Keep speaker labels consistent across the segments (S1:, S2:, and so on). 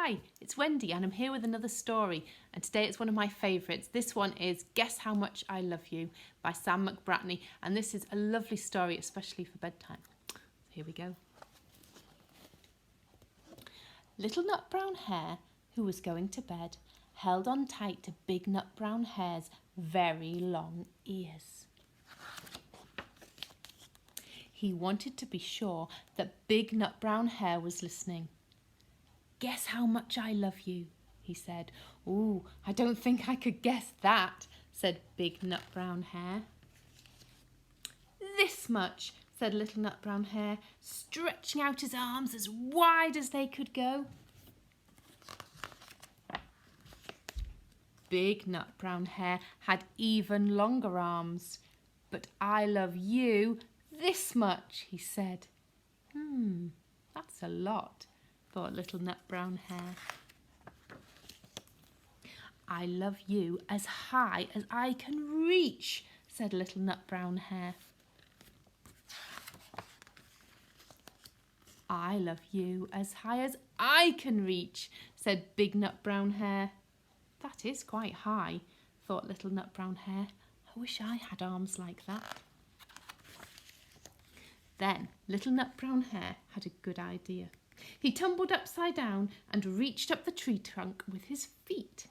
S1: Hi, it's Wendy and I'm here with another story, and today it's one of my favourites. This one is Guess How Much I Love You by Sam McBratney, and this is a lovely story, especially for bedtime. So here we go. Little Nut Brown Hare, who was going to bed, held on tight to Big Nut Brown Hare's very long ears. He wanted to be sure that Big Nut Brown Hare was listening. "Guess how much I love you," he said. "Ooh, I don't think I could guess that," said Big Nut Brown Hare. "This much," said Little Nut Brown Hare, stretching out his arms as wide as they could go. Big Nut Brown Hare had even longer arms. "But I love you this much," he said. That's a lot," thought Little Nut Brown Hare. "I love you as high as I can reach," said Little Nut Brown Hare. "I love you as high as I can reach," said Big Nut Brown Hare. "That is quite high," thought Little Nut Brown Hare. "I wish I had arms like that." Then Little Nut Brown Hare had a good idea. He tumbled upside down and reached up the tree trunk with his feet.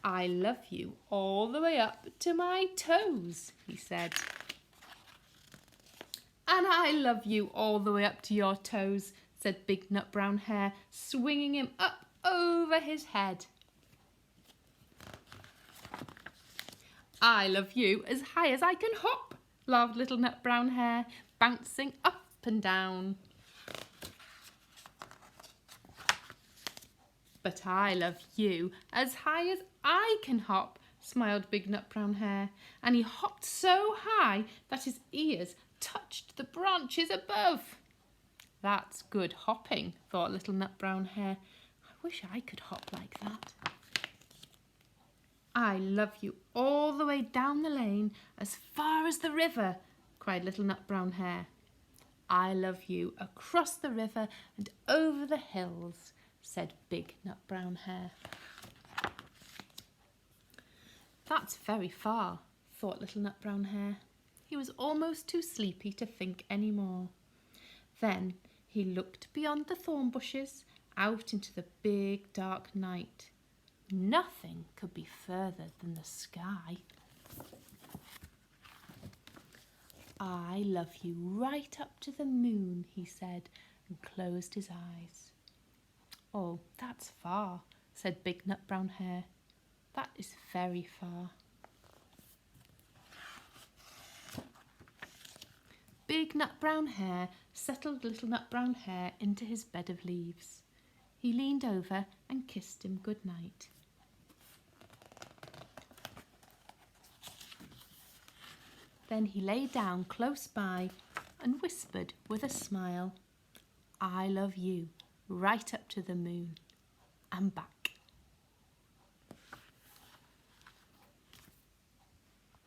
S1: "I love you all the way up to my toes," he said. "And I love you all the way up to your toes," said Big Nut Brown Hare, swinging him up over his head. "I love you as high as I can hop," laughed Little Nut Brown Hare, bouncing up and down. "But I love you as high as I can hop," smiled Big Nut Brown Hare, and he hopped so high that his ears touched the branches above. "That's good hopping," thought Little Nut Brown Hare. "I wish I could hop like that." "I love you all the way down the lane as far as the river," cried Little Nut Brown Hare. "I love you across the river and over the hills," said Big Nut Brown Hare. "That's very far," thought Little Nut Brown Hare. He was almost too sleepy to think any more. Then he looked beyond the thorn bushes out into the big dark night. Nothing could be further than the sky. "I love you right up to the moon," he said, and closed his eyes. "Oh, that's far," said Big Nut Brown Hare. "That is very far." Big Nut Brown Hare settled Little Nut Brown Hare into his bed of leaves. He leaned over and kissed him good night. Then he lay down close by and whispered with a smile, "I love you right up to the moon and back."